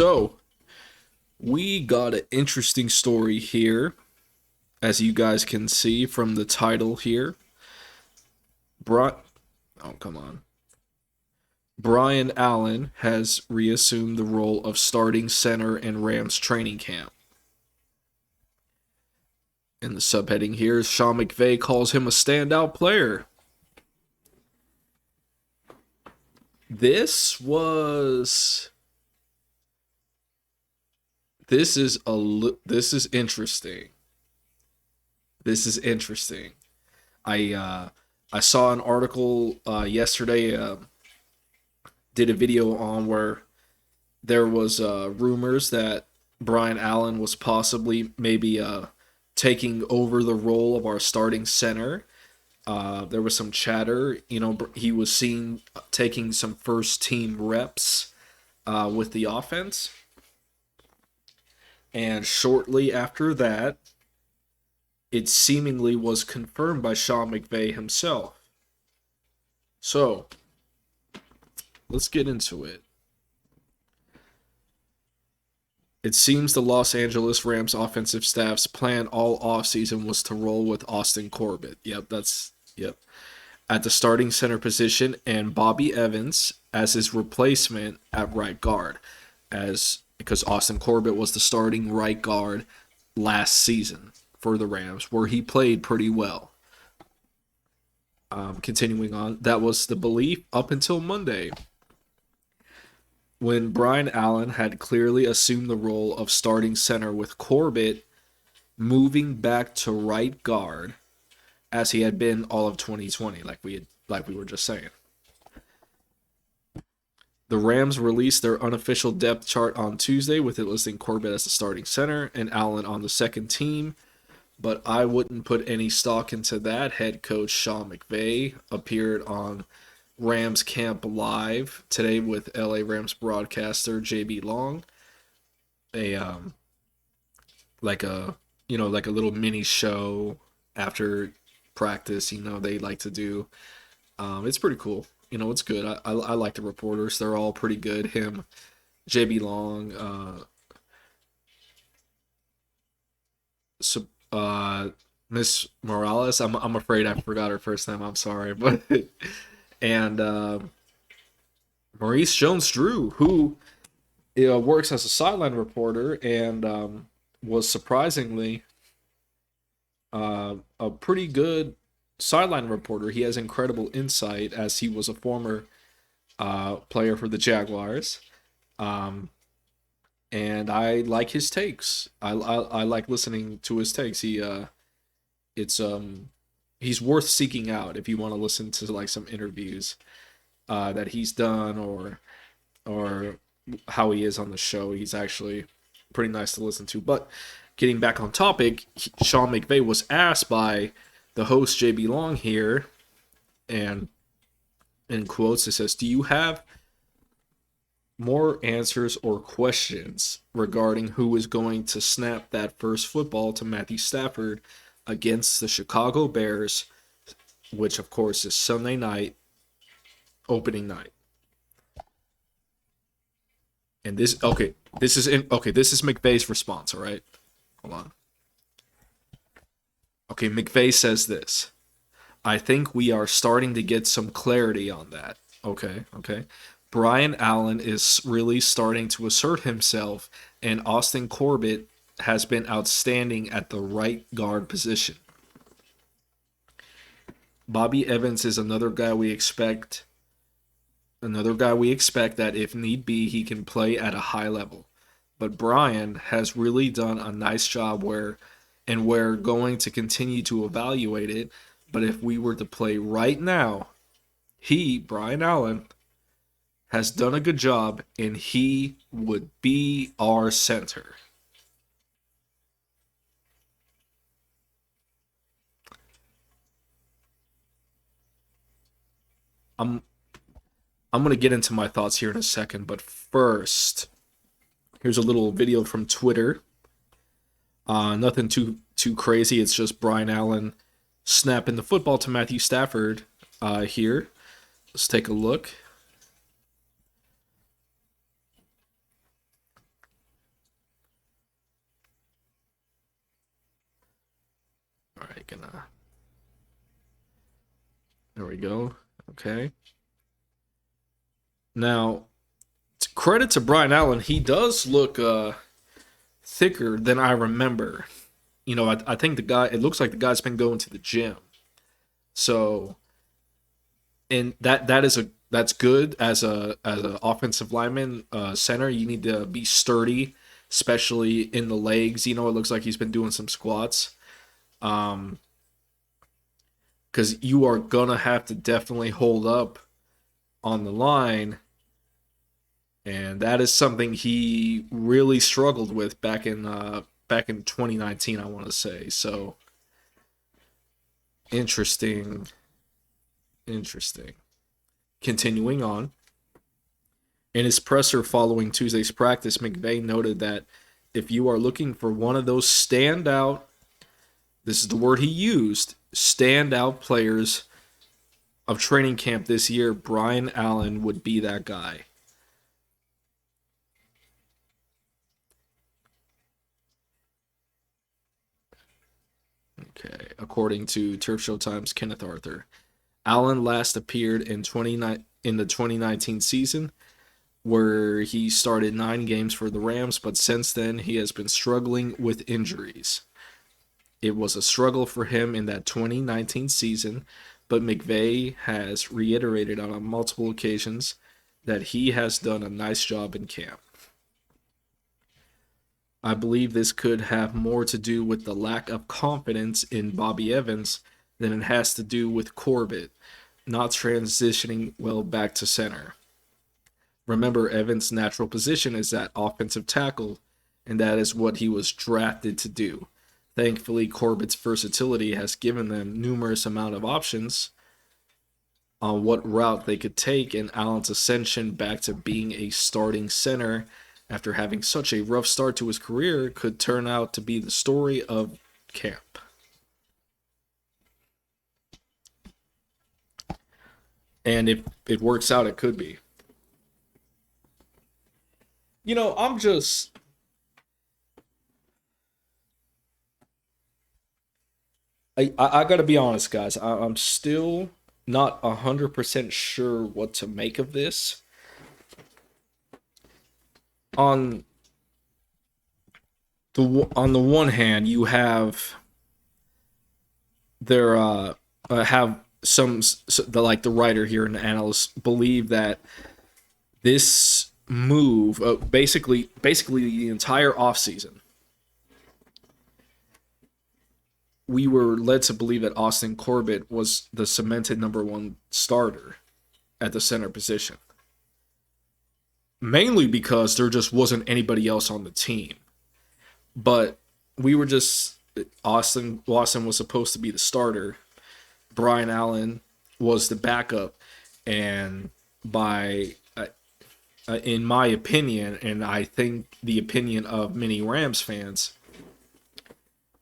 So, we got an interesting story here, as you guys can see from the title here. Bri- oh, come on. Brian Allen has reassumed the role of starting center in Rams training camp. And the subheading here is Sean McVay calls him a standout player. This was this is interesting. This is interesting. I uh I saw an article yesterday. Did a video on where there was rumors that Brian Allen was possibly maybe taking over the role of our starting center. There was some chatter. He was seen taking some first team reps with the offense. And shortly after that, it seemingly was confirmed by Sean McVay himself. So, let's get into it. It seems the Los Angeles Rams offensive staff's plan all offseason was to roll with Austin Corbett. Yep. At the starting center position and Bobby Evans as his replacement at right guard, as because Austin Corbett was the starting right guard last season for the Rams, where he played pretty well. Continuing on, that was the belief up until Monday, when Brian Allen had clearly assumed the role of starting center with Corbett moving back to right guard as he had been all of 2020, like we were just saying. The Rams released their unofficial depth chart on Tuesday with it listing Corbett as the starting center and Allen on the second team, but I wouldn't put any stock into that. Head coach Sean McVay appeared on Rams Camp Live today with LA Rams broadcaster JB Long. A like a like a little mini show after practice. They like to do. It's pretty cool. It's good. I like the reporters. They're all pretty good. Him, JB Long, so, Miss Morales. I'm afraid I forgot her first name. I'm sorry, but and Maurice Jones-Drew, who works as a sideline reporter and was surprisingly a pretty good sideline reporter. He has incredible insight as he was a former player for the Jaguars. Um, and I like his takes. I like listening to his takes. It's he's worth seeking out if you want to listen to like some interviews that he's done or how he is on the show. He's actually pretty nice to listen to. But getting back on topic, Sean McVay was asked by the host JB Long here, and in quotes it says, "Do you have more answers or questions regarding who is going to snap that first football to Matthew Stafford against the Chicago Bears, which of course is Sunday night, opening night?" And this is McVay's response, all right? Hold on. Okay, McVay says this. "I think we are starting to get some clarity on that." Okay. Brian Allen is really starting to assert himself, and Austin Corbett has been outstanding at the right guard position. Bobby Evans is another guy we expect that if need be, he can play at a high level. But Brian has really done a nice job and we're going to continue to evaluate it. But if we were to play right now, Brian Allen, has done a good job and he would be our center. I'm I'm gonna get into my thoughts here in a second, but first, here's a little video from Twitter. Nothing too crazy. It's just Brian Allen snapping the football to Matthew Stafford here. Let's take a look. All right, gonna. There we go. Okay. Now, credit to Brian Allen, he does look thicker than I remember. I think the guy. It looks like the guy's been going to the gym. So, and that's good as a offensive lineman, center. You need to be sturdy, especially in the legs. It looks like he's been doing some squats. Um, because you are gonna have to definitely hold up on the line, and that is something he really struggled with back in 2019, I want to say. So interesting, interesting. Continuing on, in his presser following Tuesday's practice, McVay noted that if you are looking for one of those standout, this is the word he used, standout players of training camp this year, Brian Allen would be that guy. Okay, according to Turf Showtime's Kenneth Arthur, Allen last appeared in the 2019 season, where he started 9 games for the Rams, but since then he has been struggling with injuries. It was a struggle for him in that 2019 season, but McVay has reiterated on multiple occasions that he has done a nice job in camp. I believe this could have more to do with the lack of confidence in Bobby Evans than it has to do with Corbett not transitioning well back to center. Remember, Evans' natural position is at offensive tackle, and that is what he was drafted to do. Thankfully, Corbett's versatility has given them numerous amount of options on what route they could take, and Allen's ascension back to being a starting center after having such a rough start to his career could turn out to be the story of camp. And if it works out, it could be. I'm just. I gotta be honest, guys. I'm still not 100% sure what to make of this. On on the one hand, you have there have the writer here and the analysts believe that this move, basically the entire offseason, we were led to believe that Austin Corbett was the cemented number one starter at the center position. Mainly because there just wasn't anybody else on the team. But we were just Austin was supposed to be the starter. Brian Allen was the backup, and in my opinion, and I think the opinion of many Rams fans,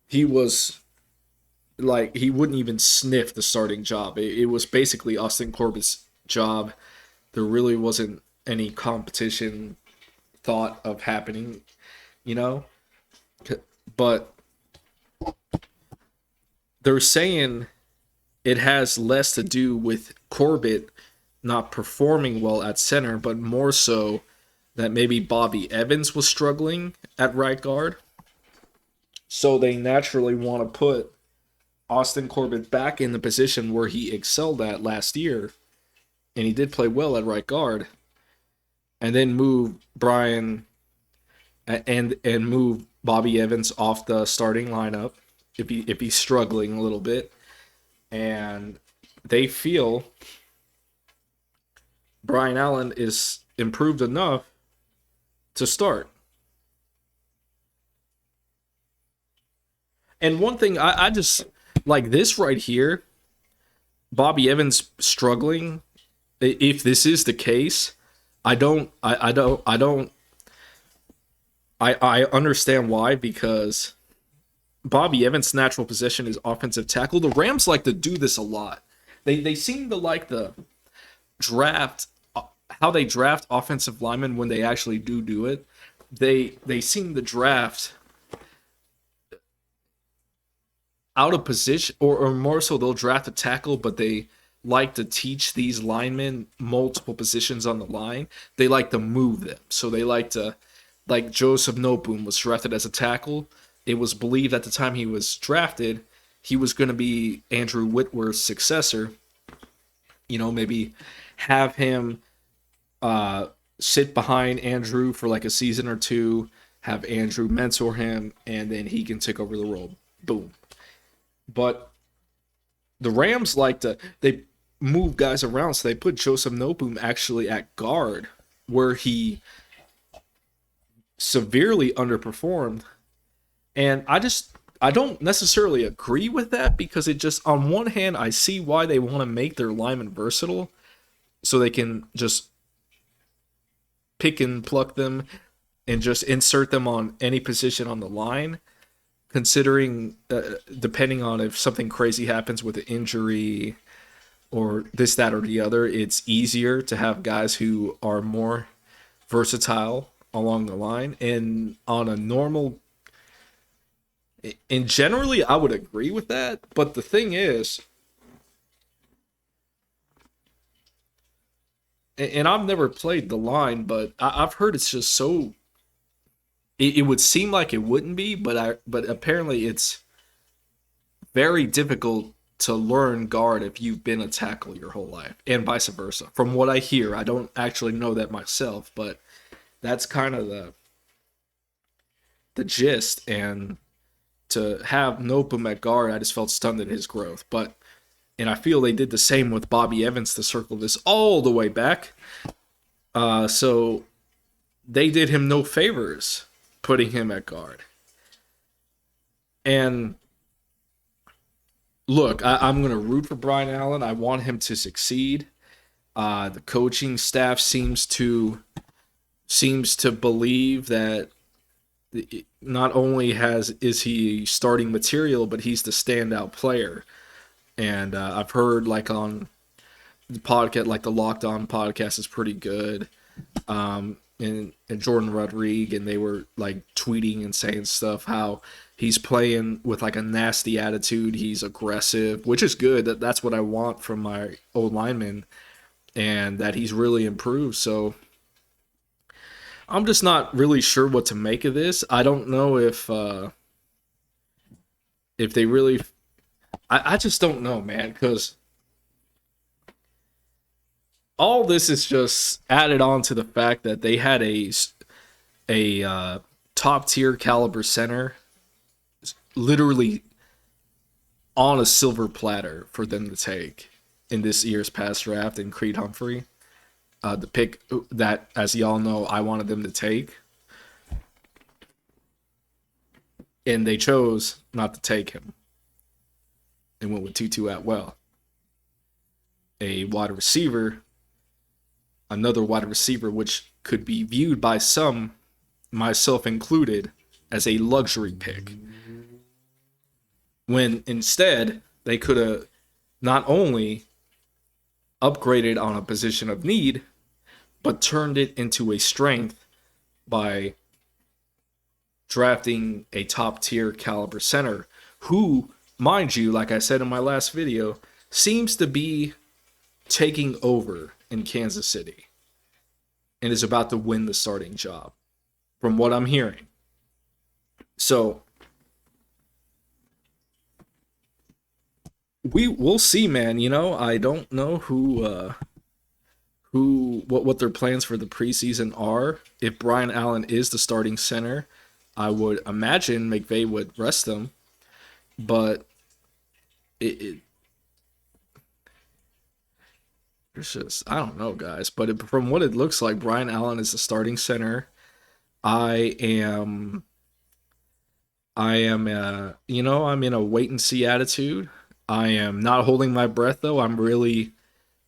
he was like he wouldn't even sniff the starting job. It was basically Austin Corbett's job. There really wasn't any competition thought of happening, you know? But they're saying it has less to do with Corbett not performing well at center, but more so that maybe Bobby Evans was struggling at right guard. So they naturally want to put Austin Corbett back in the position where he excelled at last year, and he did play well at right guard, and then move Brian and move Bobby Evans off the starting lineup if he's struggling a little bit, and they feel Brian Allen is improved enough to start. And one thing I just like this right here, Bobby Evans struggling. If this is the case, I understand why, because Bobby Evans' natural position is offensive tackle. The Rams like to do this a lot. They seem to like the draft, how they draft offensive linemen when they actually do it. They seem to draft. out of position, or more so, they'll draft a tackle, but they like to teach these linemen multiple positions on the line. They like to move them. So they like to, like Joseph Noteboom was drafted as a tackle. It was believed at the time he was drafted, he was going to be Andrew Whitworth's successor. Maybe have him uh, sit behind Andrew for like a season or two, have Andrew mentor him, and then he can take over the role. Boom. But the Rams like to they move guys around, so they put Joseph Noteboom actually at guard, where he severely underperformed. And I don't necessarily agree with that, because it just, on one hand, I see why they want to make their linemen versatile, so they can just pick and pluck them and just insert them on any position on the line, considering depending on if something crazy happens with an injury or this, that, or the other, it's easier to have guys who are more versatile along the line. And on a normal, and generally, I would agree with that. But the thing is, and I've never played the line, but I've heard it's just so. It would seem like it wouldn't be, but apparently it's very difficult to learn guard if you've been a tackle your whole life, and vice versa. From what I hear, I don't actually know that myself, but that's kind of the gist. And to have Nopum at guard, I just felt stunned at his growth. And I feel they did the same with Bobby Evans to circle this all the way back. So they did him no favors putting him at guard. And look, I'm going to root for Brian Allen. I want him to succeed. The coaching staff seems to believe that not only is he starting material, but he's the standout player. And I've heard, like, on the podcast, like the Locked On podcast is pretty good. And Jordan Rodriguez, and they were like tweeting and saying stuff how he's playing with like a nasty attitude. He's aggressive, which is good. That's what I want from my old lineman, and that he's really improved. So I'm just not really sure what to make of this. I don't know if they really. I just don't know, man, because all this is just added on to the fact that they had a top tier caliber center literally on a silver platter for them to take in this year's past draft, in Creed Humphrey, the pick that, as y'all know, I wanted them to take, and they chose not to take him and went with Tutu Atwell, a wide receiver. Another wide receiver, which could be viewed by some, myself included, as a luxury pick. When instead, they could have not only upgraded on a position of need, but turned it into a strength by drafting a top tier caliber center who, mind you, like I said in my last video, seems to be taking over in Kansas City and is about to win the starting job, from what I'm hearing. So we'll see, man. I don't know what their plans for the preseason are. If Brian Allen is the starting center, I would imagine McVay would rest him, but it's just, I don't know, guys. But from what it looks like, Brian Allen is the starting center. I'm in a wait and see attitude. I am not holding my breath, though. I'm really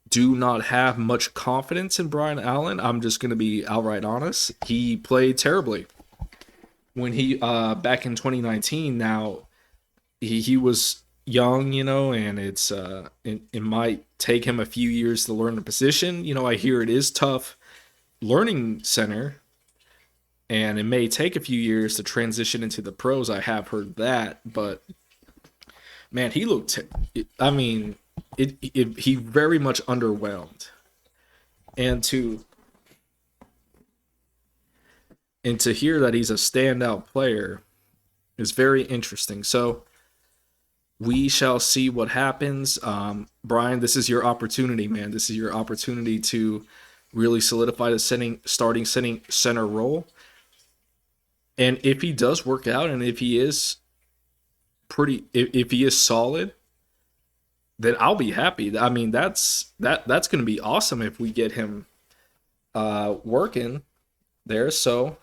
do not have much confidence in Brian Allen. I'm just going to be outright honest. He played terribly when he back in 2019. Now he was young, and it might take him a few years to learn the position. I hear it is tough learning center, and it may take a few years to transition into the pros. I have heard that, but Man, he looked. I mean, he very much underwhelmed, and to hear that he's a standout player is very interesting. So we shall see what happens. Brian, this is your opportunity, man. This is your opportunity to really solidify the starting center role. And if he does work out, and if he is if he is solid, then I'll be happy. I mean, that's going to be awesome if we get him working there. So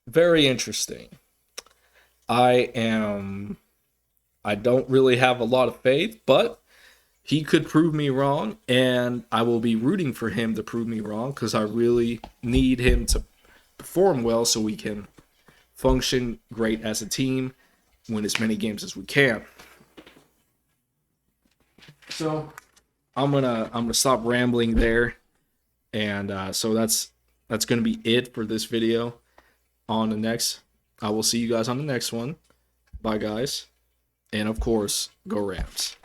very interesting. I don't really have a lot of faith, but he could prove me wrong, and I will be rooting for him to prove me wrong because I really need him to perform well so we can function great as a team, win as many games as we can. So I'm gonna stop rambling there, and so that's gonna be it for this video. On the next, I will see you guys on the next one. Bye, guys, and of course, go Rams.